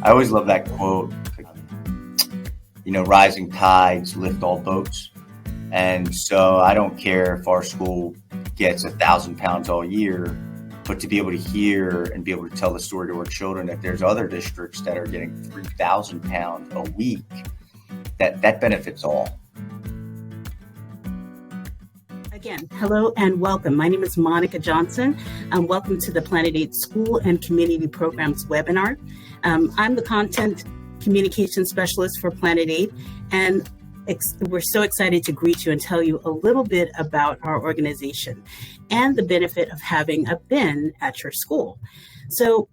I always love that quote, rising tides lift all boats. And so I don't care if our school gets 1,000 pounds all year, but to be able to hear and be able to tell the story to our children that there's other districts that are getting 3,000 pounds a week, that benefits all. Again, hello and welcome. My name is Monica Johnson, and welcome to the Planet 8 School and Community Programs webinar. I'm the Content Communication Specialist for Planet 8, and we're so excited to greet you and tell you a little bit about our organization and the benefit of having a bin at your school. So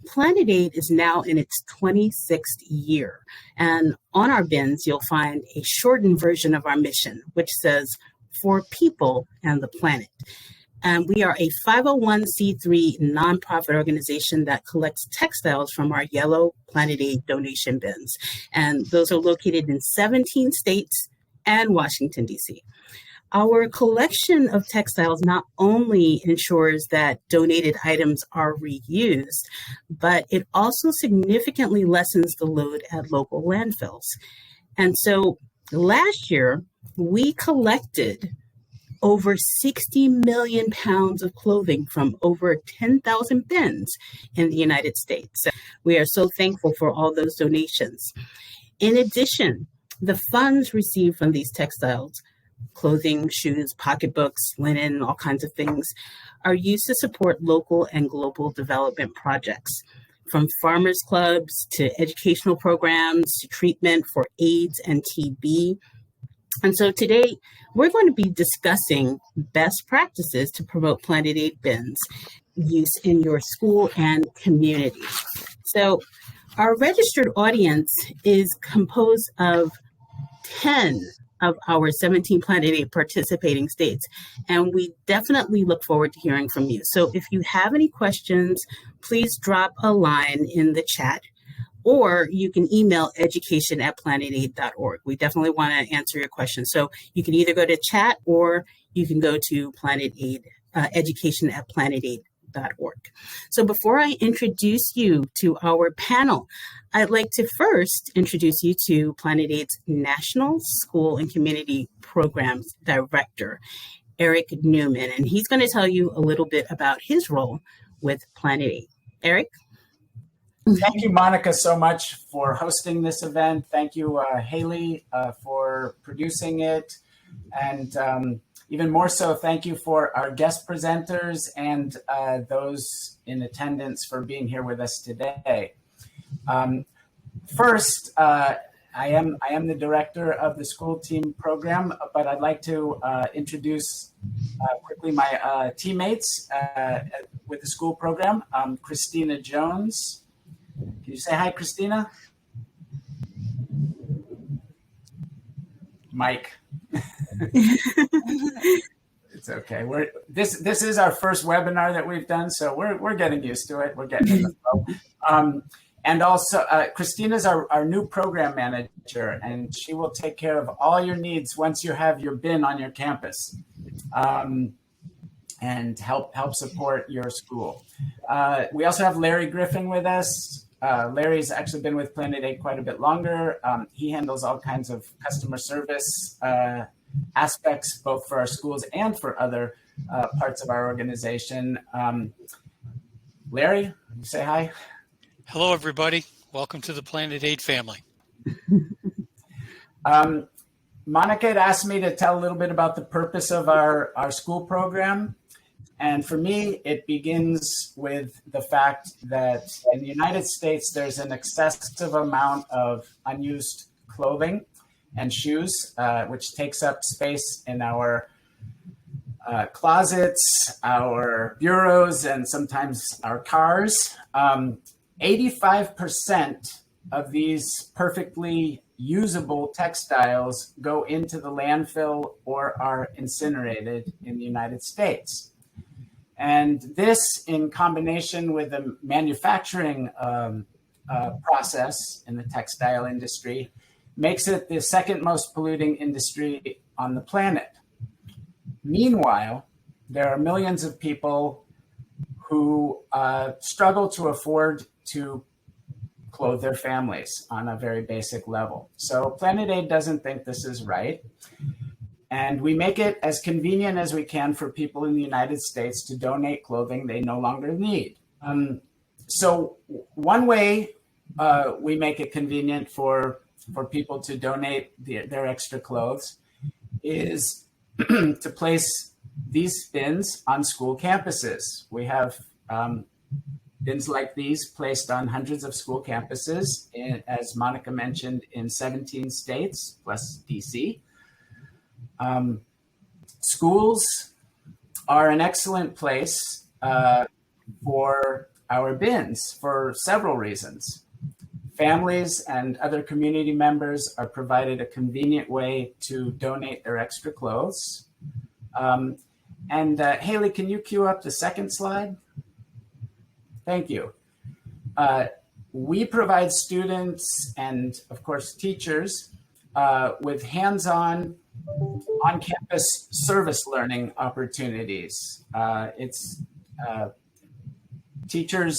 Planet 8 is now in its 26th year, and on our bins you'll find a shortened version of our mission, which says, "For people and the planet." And we are a 501c3 nonprofit organization that collects textiles from our yellow Planet 8 donation bins. And those are located in 17 states and Washington, D.C. Our collection of textiles not only ensures that donated items are reused, but it also significantly lessens the load at local landfills. And so last year, we collected over 60 million pounds of clothing from over 10,000 bins in the United States. We are so thankful for all those donations. In addition, the funds received from these textiles, clothing, shoes, pocketbooks, linen, all kinds of things, are used to support local and global development projects, from farmers clubs to educational programs to treatment for AIDS and TB. And so today, we're going to be discussing best practices to promote Planet 8 bins use in your school and community. So our registered audience is composed of 10 of our 17 Planet 8 participating states, and we definitely look forward to hearing from you. So if you have any questions, please drop a line in the chat, or you can email education@planet8.org. We definitely want to answer your questions. So you can either go to chat or you can go to Planet 8, education@planet8.org. So before I introduce you to our panel, I'd like to first introduce you to Planet 8's National School and Community Programs Director, Eric Newman, and he's going to tell you a little bit about his role with Planet 8. Eric? Thank you, Monica, so much for hosting this event. Thank you, Haley, for producing it. And even more so, thank you for our guest presenters and those in attendance for being here with us today. First, I am the director of the school team program, but I'd like to introduce quickly my teammates with the school program. Christina Jones. Can you say hi, Christina? Mike. It's okay. This is our first webinar that we've done, so we're getting used to it. We're getting in the flow. And also, Christina's our new program manager, and she will take care of all your needs once you have your bin on your campus, and help support your school. We also have Larry Griffin with us. Larry's actually been with Planet 8 quite a bit longer. He handles all kinds of customer service aspects, both for our schools and for other parts of our organization. Larry, you say hi. Hello, everybody. Welcome to the Planet 8 family. Monica had asked me to tell a little bit about the purpose of our school program. And for me, it begins with the fact that in the United States, there's an excessive amount of unused clothing and shoes, which takes up space in our closets, our bureaus, and sometimes our cars. 85% of these perfectly usable textiles go into the landfill or are incinerated in the United States. And this, in combination with the manufacturing process in the textile industry, makes it the second most polluting industry on the planet. Meanwhile, there are millions of people who struggle to afford to clothe their families on a very basic level. So Planet Aid doesn't think this is right. And we make it as convenient as we can for people in the United States to donate clothing they no longer need. So one way we make it convenient for people to donate their extra clothes is to place these bins on school campuses. We have bins like these placed on hundreds of school campuses, as Monica mentioned, in 17 states plus DC. Schools are an excellent place for our bins for several reasons. Families and other community members are provided a convenient way to donate their extra clothes. Haley, can you cue up the second slide? Thank you. We provide students and, of course, teachers with hands-on, on-campus service learning opportunities. Teachers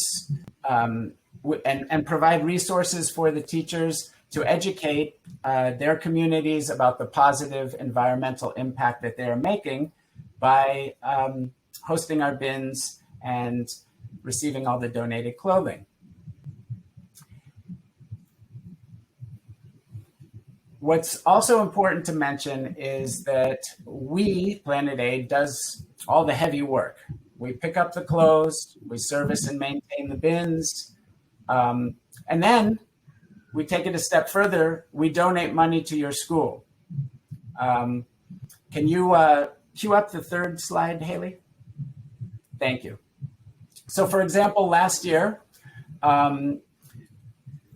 and provide resources for the teachers to educate their communities about the positive environmental impact that they are making by hosting our bins and receiving all the donated clothing. What's also important to mention is that we, Planet Aid, does all the heavy work. We pick up the clothes, we service and maintain the bins, and then we take it a step further. We donate money to your school. Can you cue up the third slide, Haley? Thank you. So for example, last year,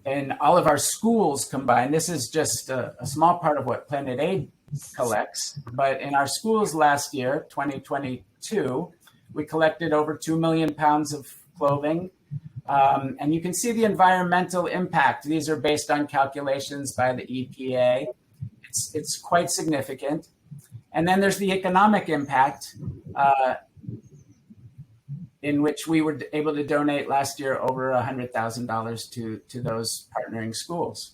in all of our schools combined, this is just a small part of what Planet Aid collects, but in our schools last year, 2022, we collected over 2 million pounds of clothing. And you can see the environmental impact. These are based on calculations by the EPA. It's quite significant. And then there's the economic impact, in which we were able to donate last year over $100,000 to those partnering schools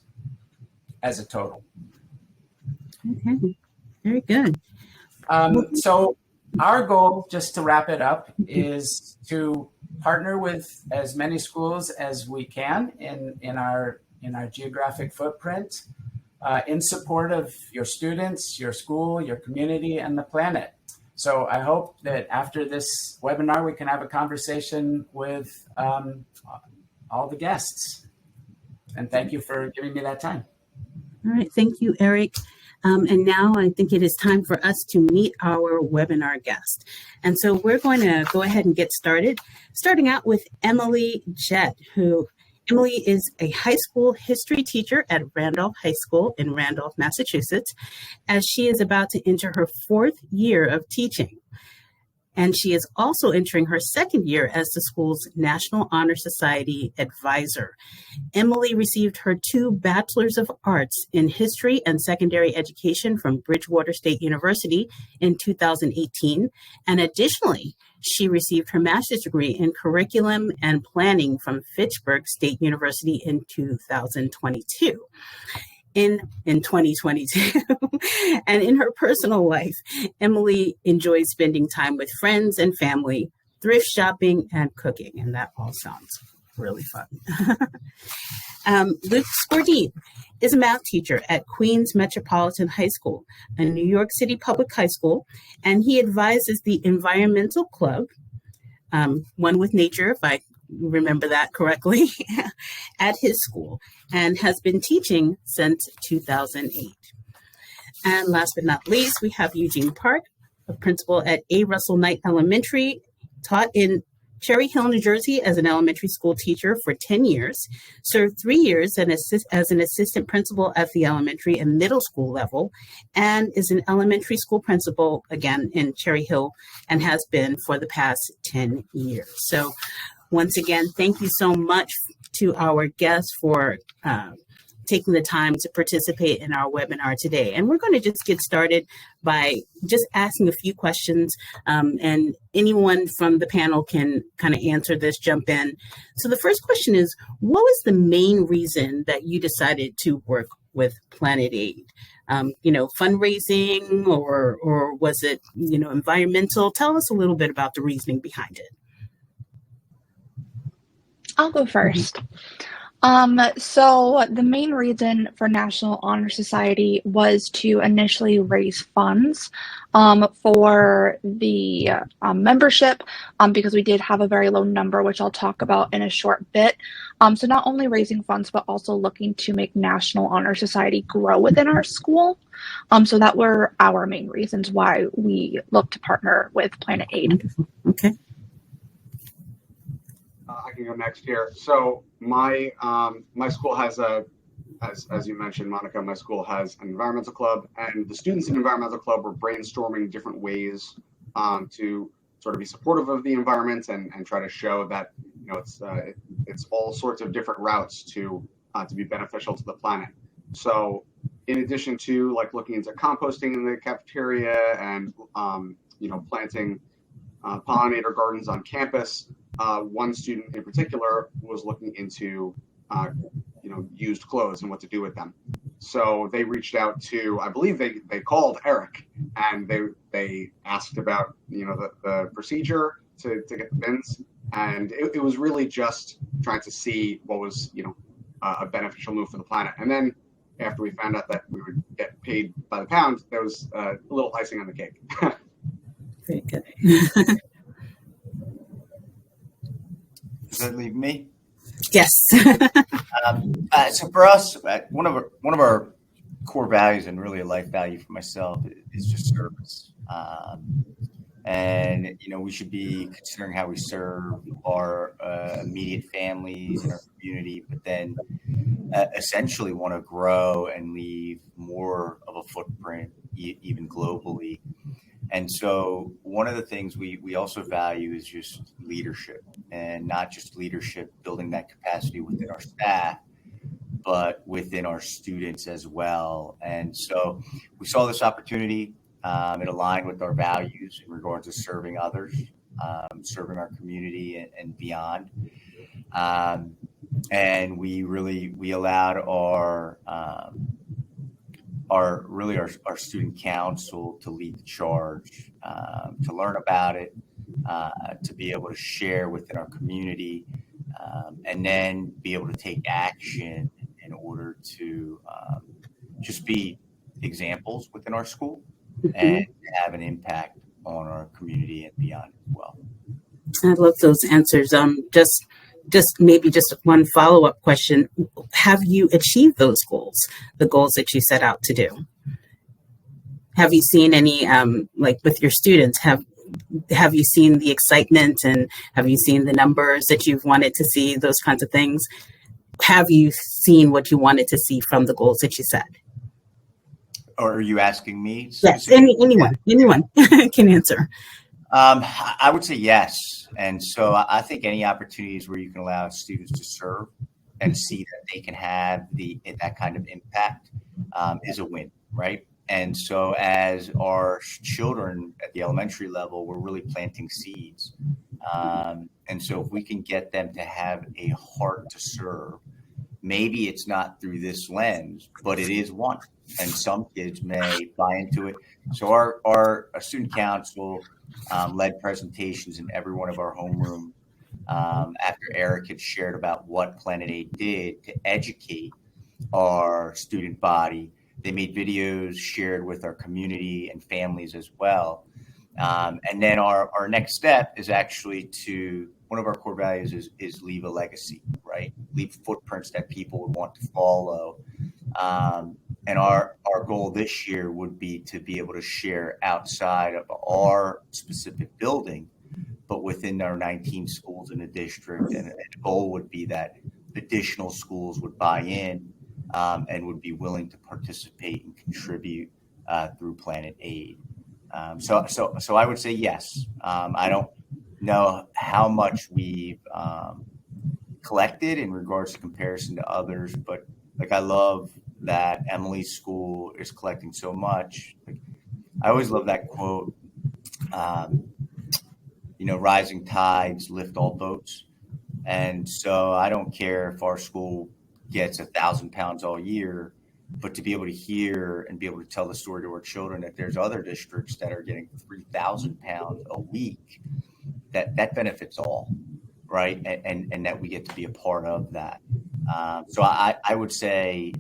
as a total. Okay, very good. So our goal, just to wrap it up, is to partner with as many schools as we can in our geographic footprint, in support of your students, your school, your community, and the planet. So I hope that after this webinar, we can have a conversation with all the guests. And thank you for giving me that time. All right, thank you, Eric. And now I think it is time for us to meet our webinar guest. And so we're going to go ahead and get started, starting out with Emily Jette, Emily is a high school history teacher at Randolph High School in Randolph, Massachusetts, as she is about to enter her 4th year of teaching. And she is also entering her 2nd year as the school's National Honor Society advisor. Emily received her 2 Bachelors of Arts in History and Secondary Education from Bridgewater State University in 2018. And additionally, she received her master's degree in Curriculum and Planning from Fitchburg State University in 2022. In 2022. And in her personal life, Emily enjoys spending time with friends and family, thrift shopping, and cooking. And that all sounds really fun. Luke Schordine is a math teacher at Queens Metropolitan High School, a New York City public high school, and he advises the Environmental Club, One with Nature, if I remember that correctly, at his school, and has been teaching since 2008. And last but not least, we have Eugene Park, a principal at A. Russell Knight Elementary, taught in Cherry Hill, New Jersey as an elementary school teacher for 10 years, served 3 years as an assistant principal at the elementary and middle school level, and is an elementary school principal, again, in Cherry Hill, and has been for the past 10 years. So once again, thank you so much to our guests for taking the time to participate in our webinar today. And we're going to just get started by just asking a few questions, and anyone from the panel can kind of answer this, jump in. So the first question is, what was the main reason that you decided to work with Planet Aid? Fundraising, or was it, environmental? Tell us a little bit about the reasoning behind it. I'll go first. So the main reason for National Honor Society was to initially raise funds for the membership, because we did have a very low number, which I'll talk about in a short bit. So not only raising funds, but also looking to make National Honor Society grow within our school. So that were our main reasons why we looked to partner with Planet Aid. Okay. I can go next here. So my school has as you mentioned, Monica, my school has an environmental club, and the students in the environmental club were brainstorming different ways to sort of be supportive of the environment and try to show that it's all sorts of different routes to be beneficial to the planet. So in addition to like looking into composting in the cafeteria and planting pollinator gardens on campus, one student in particular was looking into used clothes and what to do with them. So they reached out to, I believe they called Eric, and they asked about the procedure to get the bins, and it was really just trying to see what was a beneficial move for the planet. And then after we found out that we would get paid by the pound, there was a little icing on the cake. Very good. Does that leave me? Yes. So for us, one of our core values, and really a life value for myself, is just service. And we should be considering how we serve our immediate families and our community, but then essentially want to grow and leave more of a footprint, even globally. And so one of the things we also value is just leadership, and not just leadership building that capacity within our staff, but within our students as well. And so we saw this opportunity. It aligned with our values in regards to serving others, serving our community and beyond. And we allowed our student council to lead the charge, to learn about it, to be able to share within our community, and then be able to take action in order to just be examples within our school and have an impact on our community and beyond as well. I love those answers. Just maybe just one follow-up question. Have you achieved those goals, the goals that you set out to do? Have you seen any, like with your students, have you seen the excitement, and have you seen the numbers that you've wanted to see, those kinds of things? Have you seen what you wanted to see from the goals that you set? Or are you asking me? Yes, anyone can answer. I would say yes. And so I think any opportunities where you can allow students to serve and see that they can have that kind of impact is a win, right? And so as our children at the elementary level, we're really planting seeds. And so if we can get them to have a heart to serve, maybe it's not through this lens, but it is one. And some kids may buy into it. So our student council led presentations in every one of our homeroom after Eric had shared about what Planet Aid did to educate our student body. They made videos shared with our community and families as well. And then our next step is actually one of our core values is leave a legacy, right? Leave footprints that people would want to follow. And our goal this year would be to be able to share outside of our specific building, but within our 19 schools in the district. And the goal would be that additional schools would buy in and would be willing to participate and contribute through Planet Aid. So I would say yes. I don't know how much we've collected in regards to comparison to others, but Like I love that Emily's school is collecting so much. Like, I always love that quote, rising tides lift all boats. And so I don't care if our school gets 1,000 pounds all year, but to be able to hear and be able to tell the story to our children that there's other districts that are getting 3,000 pounds a week, that benefits all, right? And that we get to be a part of that. So I would say,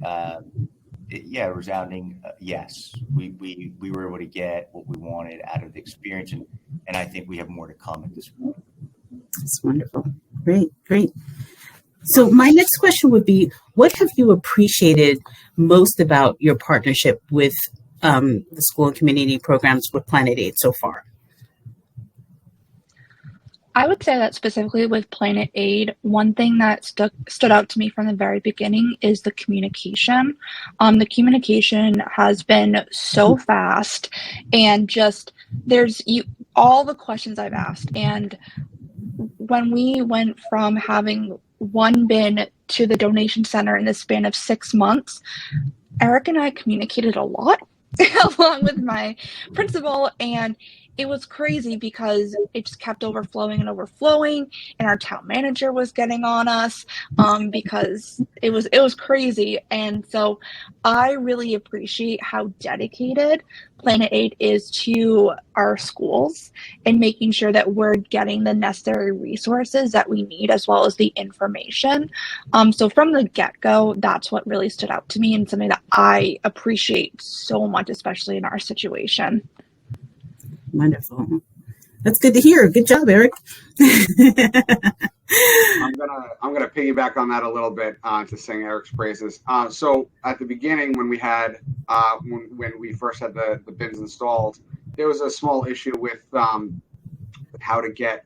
resounding yes. We were able to get what we wanted out of the experience, and I think we have more to come at this point. That's wonderful. Great. So my next question would be, what have you appreciated most about your partnership with the school and community programs with Planet Aid so far? I would say that specifically with Planet Aid, one thing that stood out to me from the very beginning is the communication. The communication has been so fast, and just all the questions I've asked. And when we went from having one bin to the donation center in the span of 6 months, Eric and I communicated a lot along with my principal, and it was crazy because it just kept overflowing, and our town manager was getting on us because it was crazy. And so I really appreciate how dedicated Planet Aid is to our schools and making sure that we're getting the necessary resources that we need, as well as the information. So from the get-go, that's what really stood out to me, and something that I appreciate so much, especially in our situation. Wonderful. That's good to hear. Good job, Eric. I'm gonna piggyback on that a little bit to sing Eric's praises. So at the beginning, when we had when we first had the bins installed, there was a small issue with how to get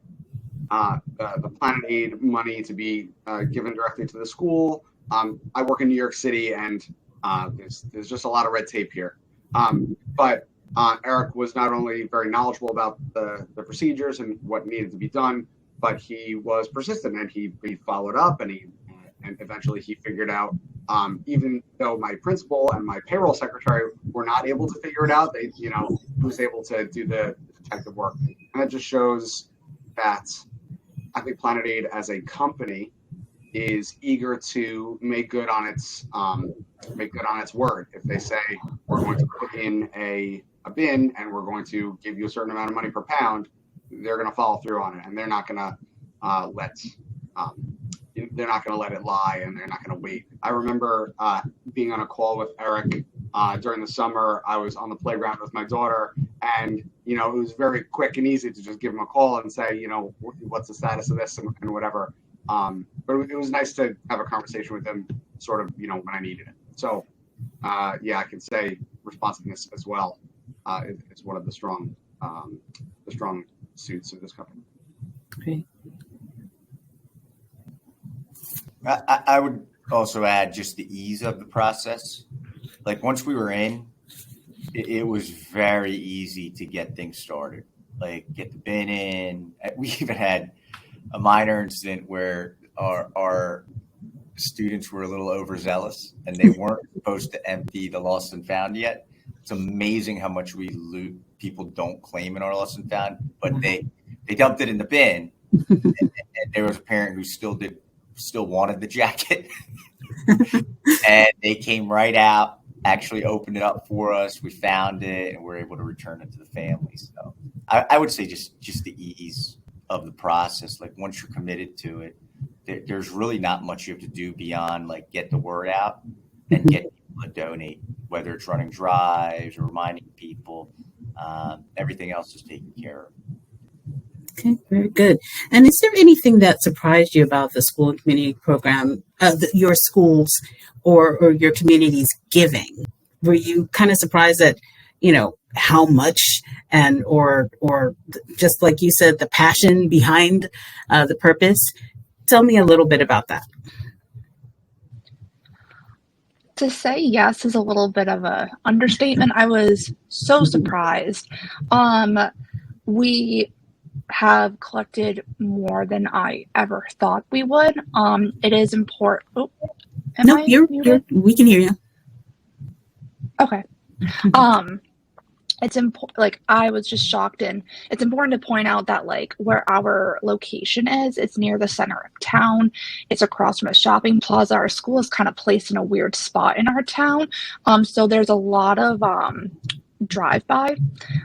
the Planet Aid money to be given directly to the school. I work in New York City, and there's just a lot of red tape here. But Eric was not only very knowledgeable about the procedures and what needed to be done, but he was persistent, and he followed up, and eventually he figured out, even though my principal and my payroll secretary were not able to figure it out, he was able to do the detective work. And that just shows that I think Planet Aid as a company is eager to make good on its word. If they say we're going to put in a bin and we're going to give you a certain amount of money per pound, they're going to follow through on it, and they're not going to let it lie, and they're not going to wait. I remember being on a call with Eric during the summer. I was on the playground with my daughter, and it was very quick and easy to just give him a call and say, what's the status of this and whatever. But it was nice to have a conversation with him, sort of, when I needed it. So, I can say responsiveness as well is one of the strong suits of this company. Okay. I would also add just the ease of the process. Like once we were in, it was very easy to get things started. Like get the bin in. We even had a minor incident where our students were a little overzealous, and they weren't supposed to empty the lost and found yet. It's amazing how much we loot people don't claim in our lost and found, but they dumped it in the bin, and there was a parent who still wanted the jacket, and they came right out, actually opened it up for us. We found it, and we're able to return it to the family. So I would say just the ease of the process. Like once you're committed to it, there's really not much you have to do beyond like get the word out and get people to donate, whether it's running drives or reminding people. Everything else is taken care of. Okay, very good. And is there anything that surprised you about the school and community program, your schools or your community's giving? Were you kind of surprised at, how much or just like you said, the passion behind the purpose? Tell me a little bit about that. To say yes is a little bit of an understatement. I was so surprised. We have collected more than I ever thought we would. It is important. No, I you're muted? we can hear you. Okay. It's important, like, I was just shocked, and it's important to point out that, like, where our location is, it's near the center of town. It's across from a shopping plaza. Our school is kind of placed in a weird spot in our town. So there's a lot of drive by.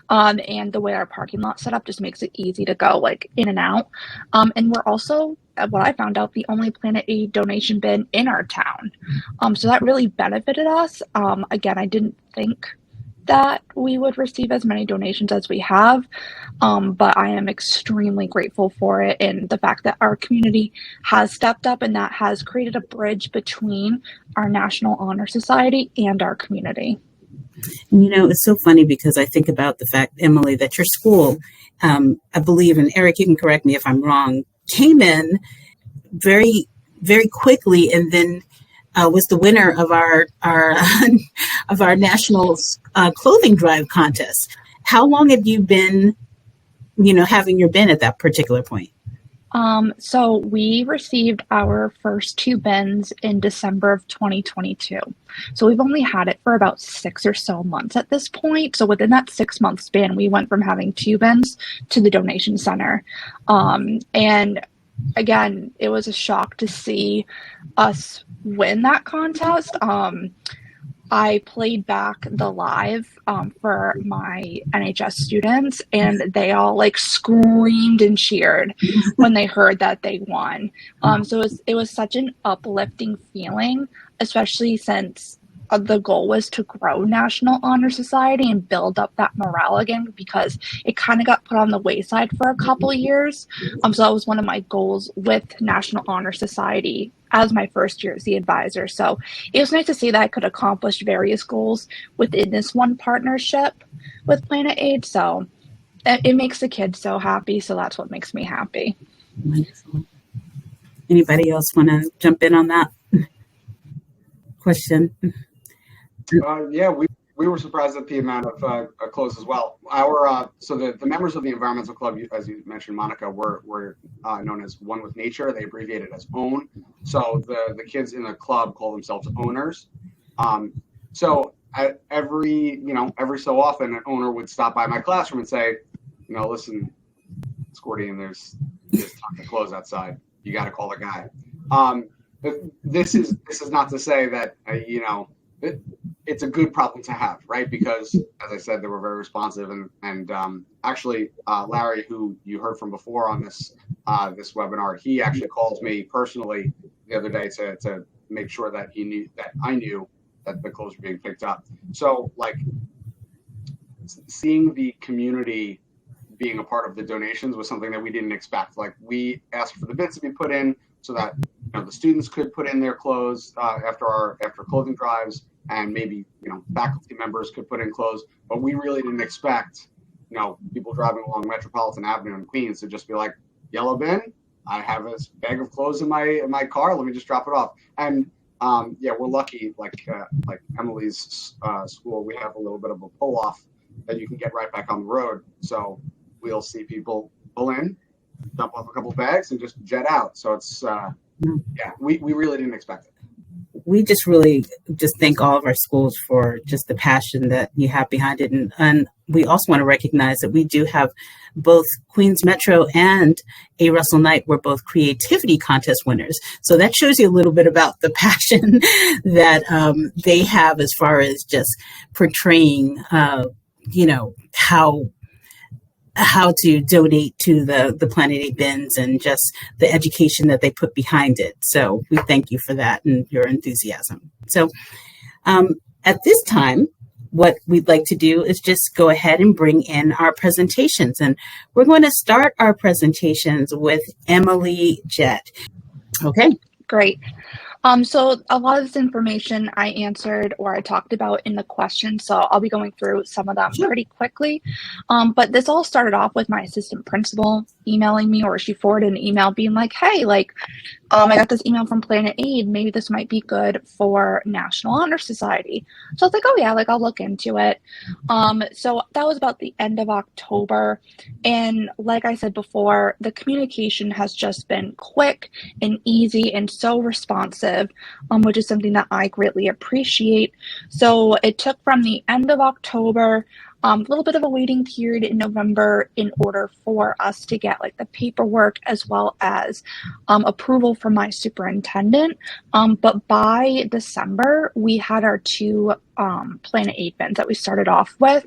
And the way our parking lot set up just makes it easy to go, like, in and out. And we're also, what I found out, the only Planet Aid donation bin in our town. So that really benefited us. Again, I didn't think that we would receive as many donations as we have, but I am extremely grateful for it, and the fact that our community has stepped up, and that has created a bridge between our National Honor Society and our community. And, it's so funny because I think about the fact, Emily, that your school, I believe, and Eric, you can correct me if I'm wrong, came in very, very quickly, and then was the winner of our of our national clothing drive contest. How long had you been, having your bin at that particular point? So we received our first 2 bins in December of 2022. So we've only had it for about 6 or so months at this point. So within that 6-month span, we went from having 2 bins to the donation center. And again, it was a shock to see us win that contest. I played back the live for my NHS students, and they all screamed and cheered when they heard that they won. So it was such an uplifting feeling, especially since the goal was to grow National Honor Society and build up that morale again, because it kind of got put on the wayside for a couple years. So that was one of my goals with National Honor Society as my first year as the advisor. So it was nice to see that I could accomplish various goals within this one partnership with Planet Aid. So it makes the kids so happy. So that's what makes me happy. Wonderful. Anybody else want to jump in on that question? Yeah, we were surprised at the amount of clothes as well. So the members of the environmental club, as you mentioned, Monica, were known as One with Nature. They abbreviated as OWN. So the kids in the club call themselves owners. So every so often, an owner would stop by my classroom and say, listen, Schordine, there's tons of clothes outside. You got to call the guy. This is not to say that it's a good problem to have, right? Because, as I said, they were very responsive, and actually, Larry, who you heard from before on this webinar, he actually called me personally the other day to make sure that I knew that the clothes were being picked up. So, seeing the community being a part of the donations was something that we didn't expect. We asked for the bits to be put in so that the students could put in their clothes after clothing drives, and maybe faculty members could put in clothes, but we really didn't expect people driving along Metropolitan Avenue in Queens to just be like, yellow bin, I have a bag of clothes in my car, let me just drop it off. And yeah, we're lucky, like Emily's school, we have a little bit of a pull off that you can get right back on the road. So we'll see people pull in, dump off a couple bags, and just jet out. So it's yeah, we really didn't expect it. We just really thank all of our schools for just the passion that you have behind it. And we also want to recognize that we do have both Queens Metro and A. Russell Knight were both creativity contest winners. So that shows you a little bit about the passion that they have as far as just portraying, how to donate to the Planet Aid bins and just the education that they put behind it. So we thank you for that and your enthusiasm. So at this time, what we'd like to do is just go ahead and bring in our presentations. And we're going to start our presentations with Emily Jette. Okay. Great. So a lot of this information I answered or I talked about in the questions, so I'll be going through some of them pretty quickly. But this all started off with my assistant principal emailing me, or she forwarded an email being like, hey, I got this email from Planet Aid. Maybe this might be good for National Honor Society. So I was like, oh yeah, like I'll look into it. So that was about the end of October. And like I said before, the communication has just been quick and easy and so responsive, which is something that I greatly appreciate. So it took from the end of October, a little bit of a waiting period in November in order for us to get like the paperwork as well as approval from my superintendent. But by December, we had our two Planet Aid bins that we started off with.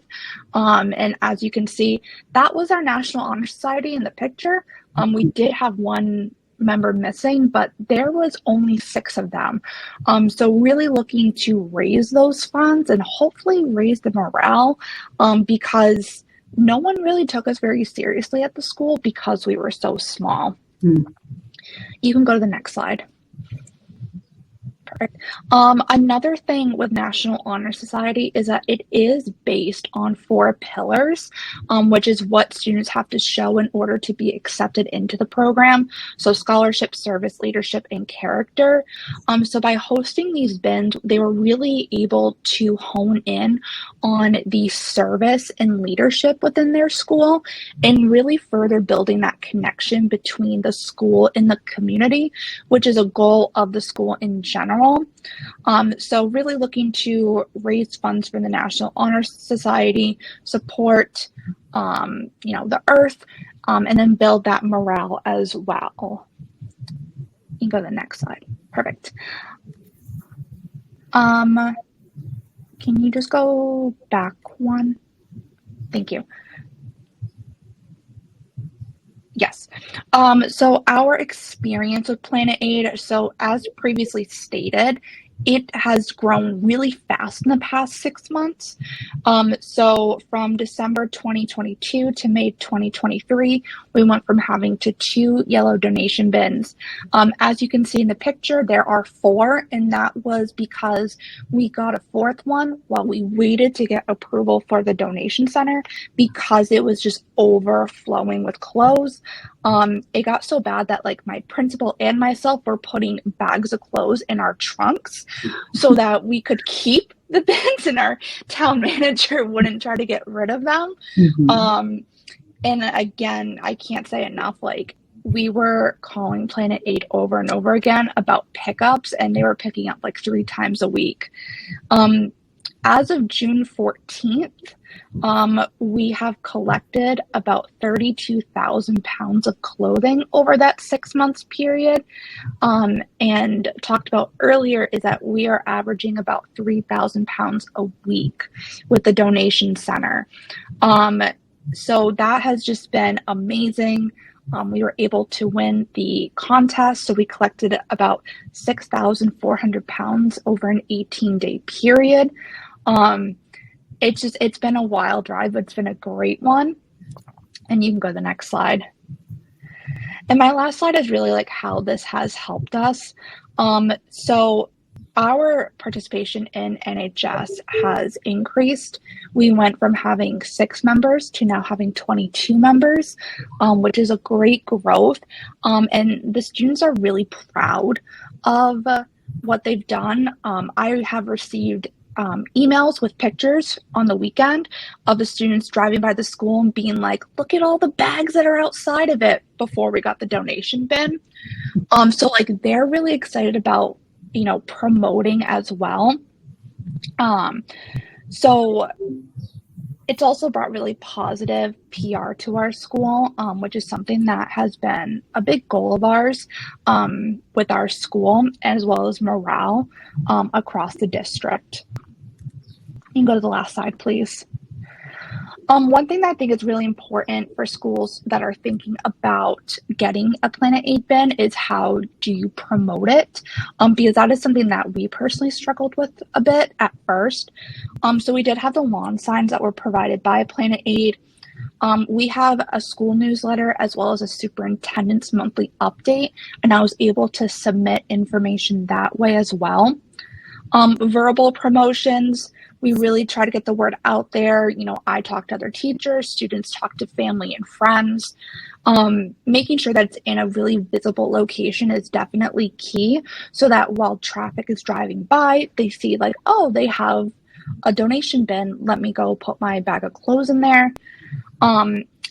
And as you can see, that was our National Honor Society in the picture. We did have one member missing, but there was only 6 of them. So really looking to raise those funds and hopefully raise the morale, because no one really took us very seriously at the school because we were so small. You can go to the next slide. Perfect. Another thing with National Honor Society is that it is based on 4 pillars, which is what students have to show in order to be accepted into the program. So scholarship, service, leadership, and character. So by hosting these bins, they were really able to hone in on the service and leadership within their school and really further building that connection between the school and the community, which is a goal of the school in general. So really looking to raise funds for the National Honor Society, support, the earth, and then build that morale as well. You can go to the next slide. Perfect. Can you just go back one? Thank you. Yes. So our experience with Planet Aid, so as previously stated, it has grown really fast in the past 6 months. So from December 2022 to May 2023, we went from having to 2 yellow donation bins. As you can see in the picture, there are 4, and that was because we got a 4th one while we waited to get approval for the donation center because it was just overflowing with clothes. It got so bad that like my principal and myself were putting bags of clothes in our trunks so that we could keep the bins and our town manager wouldn't try to get rid of them. And again, I can't say enough, like we were calling Planet Aid over and over again about pickups, and they were picking up like 3 times a week. As of June 14th, we have collected about 32,000 pounds of clothing over that 6 months period. And talked about earlier is that we are averaging about 3,000 pounds a week with the donation center. So that has just been amazing. We were able to win the contest, so we collected about 6,400 pounds over an 18-day period. It's been a wild ride, but it's been a great one. And you can go to the next slide. And my last slide is really like how this has helped us. So our participation in NHS has increased. We went from having 6 members to now having 22 members, which is a great growth. And the students are really proud of what they've done. I have received emails with pictures on the weekend of the students driving by the school and being like, look at all the bags that are outside of it before we got the donation bin. So like they're really excited about, promoting as well. So it's also brought really positive PR to our school, which is something that has been a big goal of ours with our school, as well as morale across the district. You can go to the last slide, please. One thing that I think is really important for schools that are thinking about getting a Planet Aid bin is how do you promote it? Because that is something that we personally struggled with a bit at first. So we did have the lawn signs that were provided by Planet Aid. We have a school newsletter as well as a superintendent's monthly update, and I was able to submit information that way as well. Verbal promotions. We really try to get the word out there. I talk to other teachers, students talk to family and friends. Making sure that it's in a really visible location is definitely key, so that while traffic is driving by, they see like, oh, they have a donation bin. Let me go put my bag of clothes in there.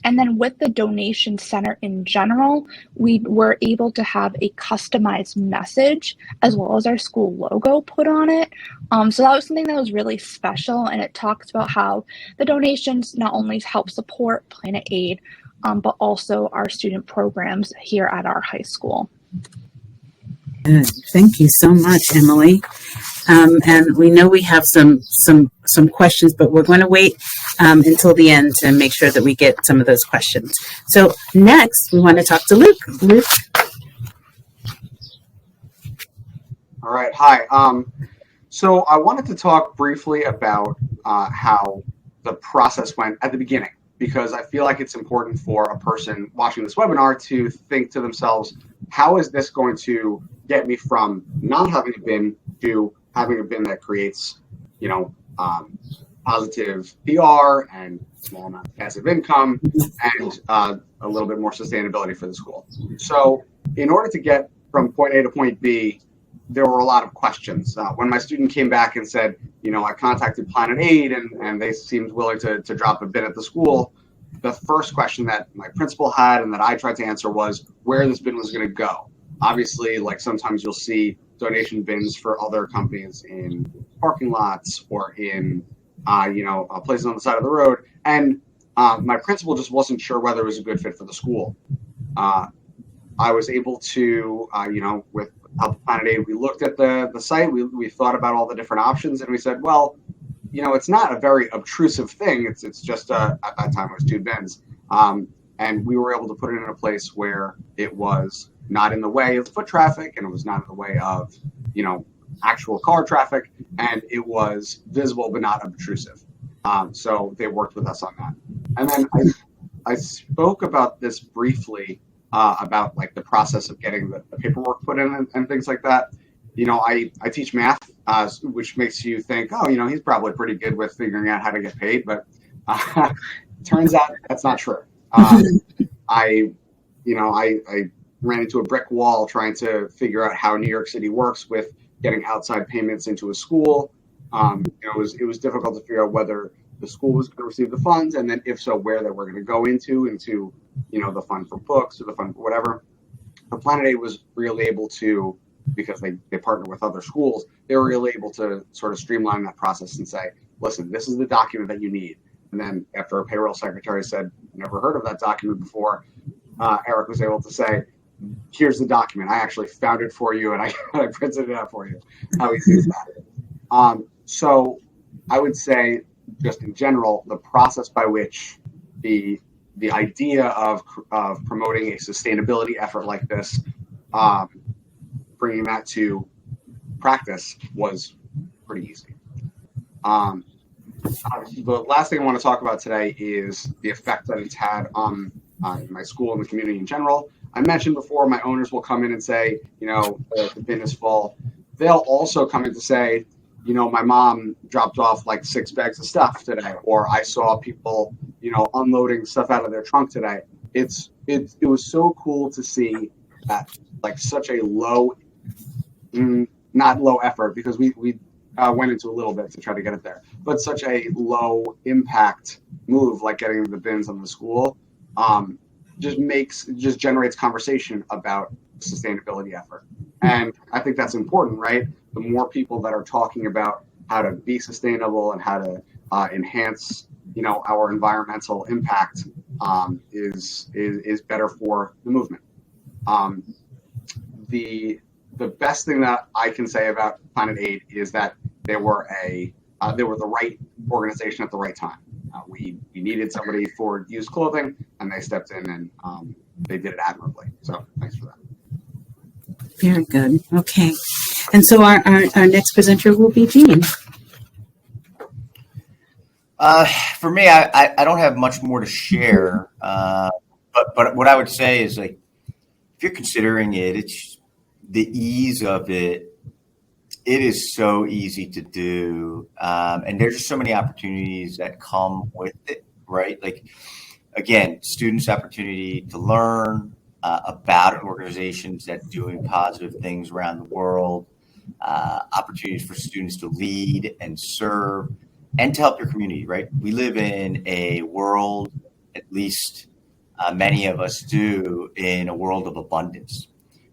And then with the donation center in general, we were able to have a customized message as well as our school logo put on it. So that was something that was really special, and it talks about how the donations not only help support Planet Aid, but also our student programs here at our high school. Good. Thank you so much, Emily. And we know we have some questions, but we're going to wait until the end to make sure that we get some of those questions. So next, we want to talk to Luke. Luke. All right. Hi. So I wanted to talk briefly about how the process went at the beginning, because I feel like it's important for a person watching this webinar to think to themselves, how is this going to get me from not having a bin to having a bin that creates, positive PR and small amount of passive income and a little bit more sustainability for the school. So in order to get from point A to point B, there were a lot of questions. When my student came back and said, I contacted Planet Aid and they seemed willing to drop a bin at the school, the first question that my principal had and that I tried to answer was where this bin was going to go. Obviously, like sometimes you'll see donation bins for other companies in parking lots or in, places on the side of the road. And my principal just wasn't sure whether it was a good fit for the school. I was able to, with help of Planet Aid, we looked at the site, we thought about all the different options, and we said, well, it's not a very obtrusive thing. It's just, at that time, it was 2 bins. And we were able to put it in a place where it was not in the way of foot traffic, and it was not in the way of, actual car traffic, and it was visible but not obtrusive. So they worked with us on that. And then I spoke about this briefly, about like the process of getting the paperwork put in and things like that. I teach math, which makes you think, oh, he's probably pretty good with figuring out how to get paid, but turns out that's not true. I ran into a brick wall trying to figure out how New York City works with getting outside payments into a school. It was difficult to figure out whether the school was going to receive the funds, and then if so, where they were going to go into the fund for books or the fund for whatever. The Planet Aid was really able to, because they partner with other schools, they were really able to sort of streamline that process and say, listen, this is the document that you need. And then after a payroll secretary said, never heard of that document before, Eric was able to say, here's the document. I actually found it for you, and I printed it out for you. How easy is that? So I would say, just in general, the process by which the idea of promoting a sustainability effort like this, bringing that to practice was pretty easy. The last thing I want to talk about today is the effect that it's had on my school and the community in general. I mentioned before, my owners will come in and say, the bin is full. They'll also come in to say, my mom dropped off like 6 bags of stuff today, or I saw people, unloading stuff out of their trunk today. It was so cool to see that, like, such a low, not low effort, because we went into a little bit to try to get it there, but such a low impact move like getting the bins on the school just generates conversation about sustainability effort. And I think that's important, right? The more people that are talking about how to be sustainable and how to enhance, our environmental impact is better for the movement. The best thing that I can say about Planet Aid is that they were the right organization at the right time. We needed somebody for used clothing, and they stepped in and they did it admirably. So thanks for that. Very good. Okay. And so our next presenter will be Eugene. For me, I don't have much more to share. But what I would say is, like, if you're considering it, it's the ease of it is so easy to do, and there's just so many opportunities that come with it, right? Like, again, students' opportunity to learn about organizations that doing positive things around the world, opportunities for students to lead and serve, and to help your community, right? We live in a world, at least many of us do, in a world of abundance,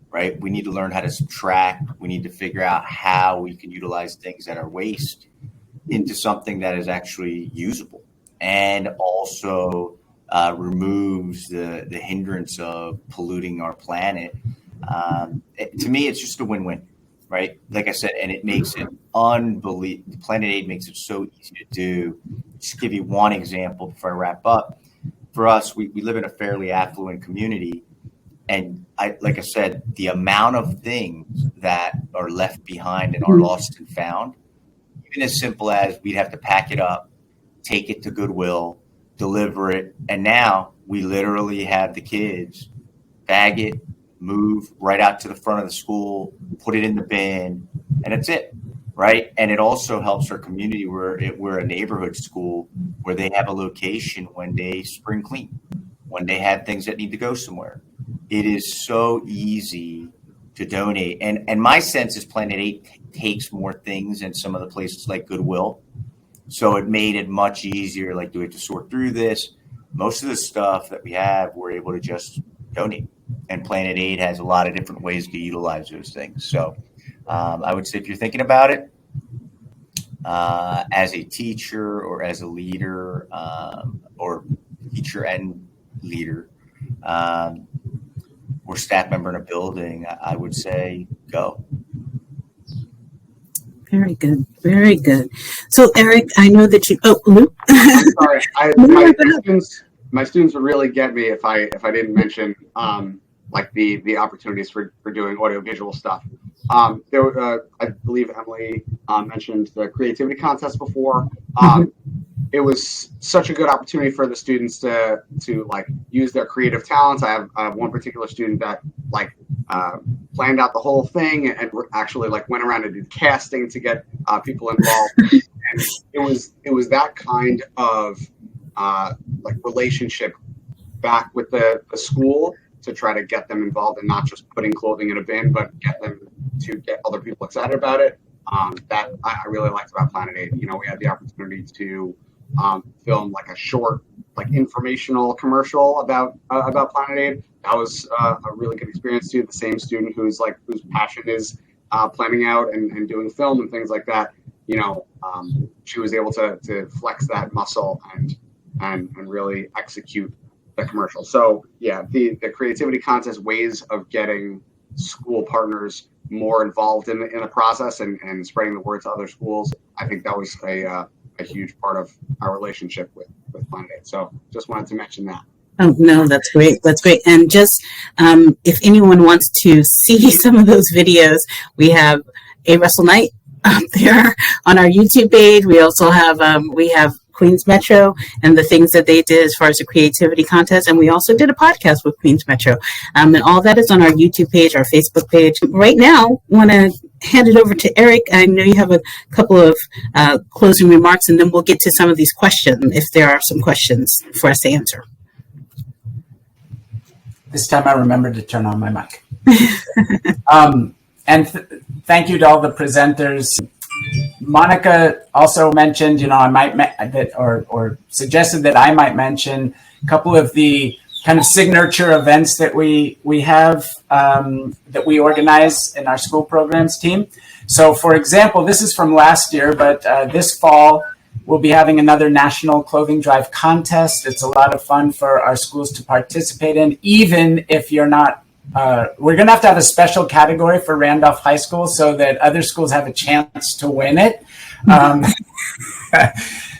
right? We need to learn how to subtract. We need to figure out how we can utilize things that are waste into something that is actually usable, and also removes the hindrance of polluting our planet. To me, it's just a win-win, right? Like I said, and it makes it unbelievable. Planet Aid makes it so easy to do. Just to give you one example before I wrap up. For us, we live in a fairly affluent community. And like I said, the amount of things that are left behind and are lost and found, even as simple as we'd have to pack it up, take it to Goodwill, deliver it. And now we literally have the kids bag it, move right out to the front of the school, put it in the bin, and that's it, right? And it also helps our community. We're a neighborhood school where they have a location when they spring clean, when they have things that need to go somewhere. It is so easy to donate. And my sense is Planet 8 takes more things than some of the places like Goodwill. So it made it much easier. Like, do we have to sort through this? Most of the stuff that we have, we're able to just donate. And Planet 8 has a lot of different ways to utilize those things. So I would say if you're thinking about it as a teacher or as a leader, or teacher and leader, or staff member in a building, I would say go. Very good. Very good. So, Eric, I know that you. Oh, Luke. Sorry, my students would really get me if I didn't mention like the opportunities for doing audiovisual stuff. There were, I believe Emily mentioned the creativity contest before. It was such a good opportunity for the students to like use their creative talents. I have one particular student that like planned out the whole thing and actually like went around and did casting to get people involved. And it was that kind of like relationship back with the school to try to get them involved and not just putting clothing in a bin, but get them to get other people excited about it. That I really liked about Planet 8. You know, we had the opportunity to film like a short, like informational commercial about Planet 8. That was a really good experience too. The same student whose passion is planning out and doing film and things like that. You know, she was able to flex that muscle and really execute the commercial. So yeah, the creativity contest, ways of getting school partners more involved in the process and spreading the word to other schools. I think that was a huge part of our relationship with Planet 8. So just wanted to mention that. Oh, no, that's great. That's great. And just if anyone wants to see some of those videos, we have a Wrestle Night up there on our YouTube page. We also have Queens Metro and the things that they did as far as the creativity contest. And we also did a podcast with Queens Metro. And all that is on our YouTube page, our Facebook page. Right now, I want to hand it over to Eric. I know you have a couple of closing remarks, and then we'll get to some of these questions if there are some questions for us to answer. This time I remembered to turn on my mic. Thank you to all the presenters. Monica also mentioned, I might or suggested that I might mention a couple of the kind of signature events that we have that we organize in our school programs team. So, for example, this is from last year, but this fall we'll be having another national clothing drive contest. It's a lot of fun for our schools to participate in, even if you're not. We're going to have a special category for Randolph High School so that other schools have a chance to win it.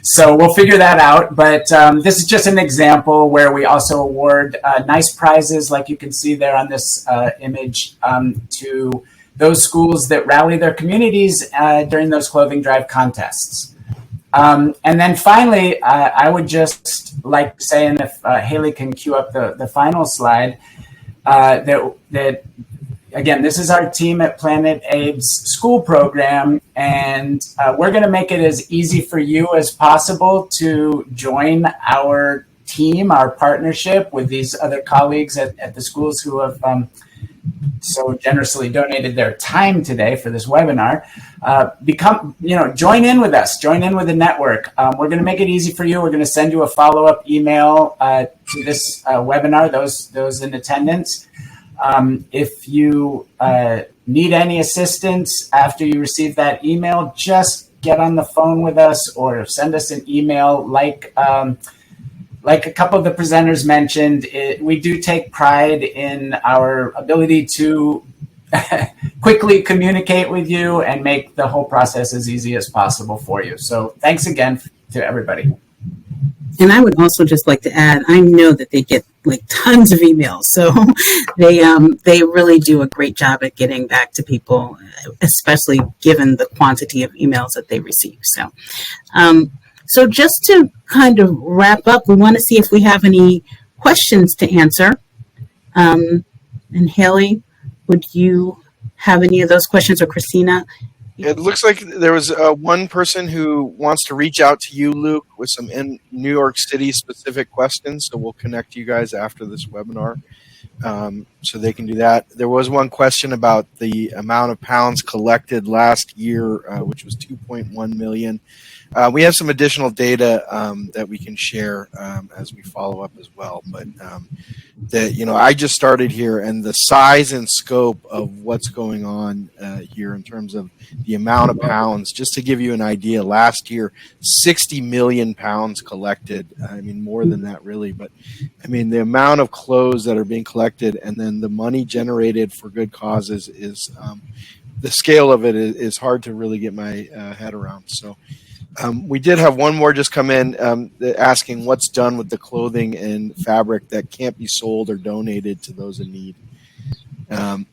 So we'll figure that out. But this is just an example where we also award nice prizes, like you can see there on this image, to those schools that rally their communities during those clothing drive contests. And then finally, I would just like to say, and if Haley can cue up the final slide, that again, this is our team at Planet Aid's school program, and we're going to make it as easy for you as possible to join our team, our partnership with these other colleagues at the schools who have so generously donated their time today for this webinar. Join in with us, join in with the network. We're going to make it easy for you. We're going to send you a follow-up email to this webinar, those in attendance. If you need any assistance after you receive that email, just get on the phone with us or send us an email. Like a couple of the presenters mentioned, we do take pride in our ability to quickly communicate with you and make the whole process as easy as possible for you. So thanks again to everybody. And I would also just like to add, I know that they get like tons of emails, so they really do a great job at getting back to people, especially given the quantity of emails that they receive. So just to kind of wrap up, we want to see if we have any questions to answer. And Haley, would you have any of those questions, or Christina? It looks like there was one person who wants to reach out to you, Luke, with some New York City specific questions. So we'll connect you guys after this webinar so they can do that. There was one question about the amount of pounds collected last year, which was 2.1 million. We have some additional data that we can share as we follow up as well. But I just started here, and the size and scope of what's going on here in terms of the amount of pounds, just to give you an idea, last year, 60 million pounds collected. I mean, more than that, really. But I mean, the amount of clothes that are being collected and then the money generated for good causes is the scale of it is hard to really get my head around. So. We did have one more just come in asking what's done with the clothing and fabric that can't be sold or donated to those in need. And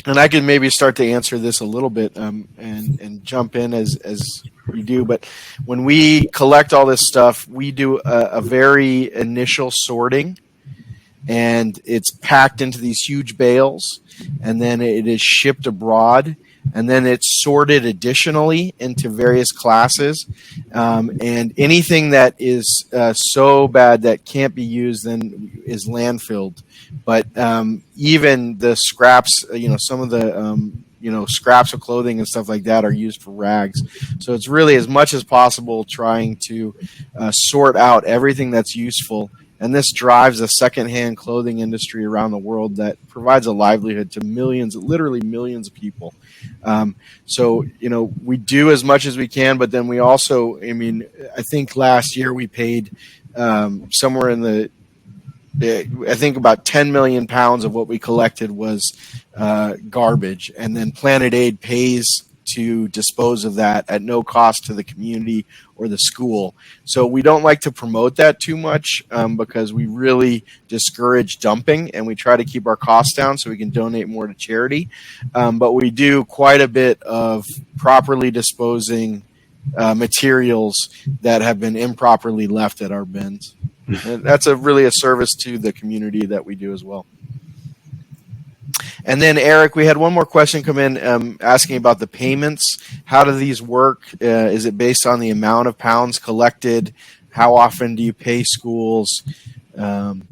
I can maybe start to answer this a little bit and jump in as we do. But when we collect all this stuff, we do a very initial sorting, and it's packed into these huge bales, and then it is shipped abroad. And then it's sorted additionally into various classes. And anything that is so bad that can't be used then is landfilled. But even the scraps, some of the, scraps of clothing and stuff like that are used for rags. So it's really, as much as possible, trying to sort out everything that's useful. And this drives a secondhand clothing industry around the world that provides a livelihood to millions, literally millions of people. So, we do as much as we can, but then we also, I think last year we paid somewhere in I think about 10 million pounds of what we collected was garbage. And then Planet Aid pays to dispose of that at no cost to the community or the school. So we don't like to promote that too much because we really discourage dumping, and we try to keep our costs down so we can donate more to charity. But we do quite a bit of properly disposing materials that have been improperly left at our bins. And that's really a service to the community that we do as well. And then, Eric, we had one more question come in asking about the payments. How do these work? Is it based on the amount of pounds collected? How often do you pay schools? Maybe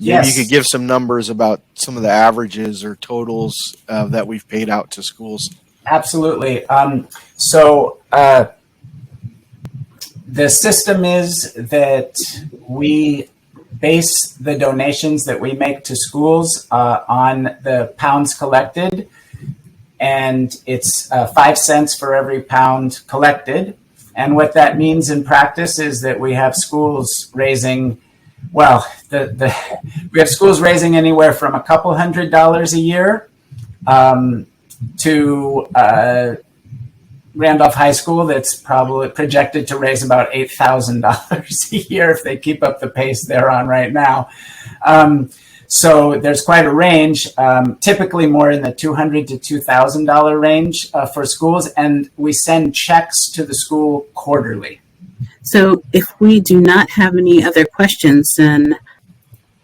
you could give some numbers about some of the averages or totals that we've paid out to schools. Absolutely. The system is that we base the donations that we make to schools on the pounds collected, and it's 5 cents for every pound collected. And what that means in practice is that we have schools raising, we have schools raising anywhere from a couple $100 a year to Randolph High School that's probably projected to raise about $8,000 a year if they keep up the pace they're on right now. So there's quite a range, typically more in the $200 to $2,000 range for schools, and we send checks to the school quarterly. So if we do not have any other questions, then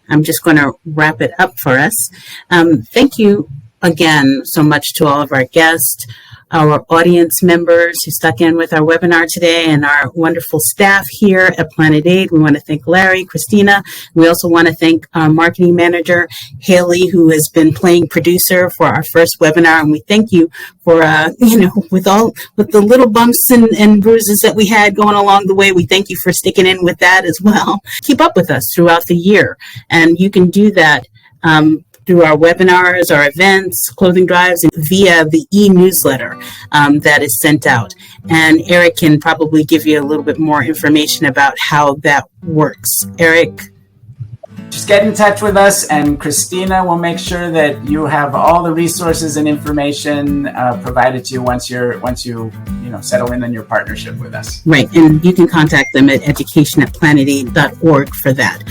I'm just going to wrap it up for us. Thank you again so much to all of our guests, our audience members who stuck in with our webinar today, and our wonderful staff here at Planet Aid. We want to thank Larry, Christina. We also want to thank our marketing manager, Haley, who has been playing producer for our first webinar. And we thank you for, with the little bumps and bruises that we had going along the way, we thank you for sticking in with that as well. Keep up with us throughout the year. And you can do that through our webinars, our events, clothing drives, and via the e-newsletter that is sent out. And Eric can probably give you a little bit more information about how that works. Eric? Just get in touch with us, and Christina will make sure that you have all the resources and information provided to you once you settle in on your partnership with us. Right, and you can contact them at education@planetaid.org for that.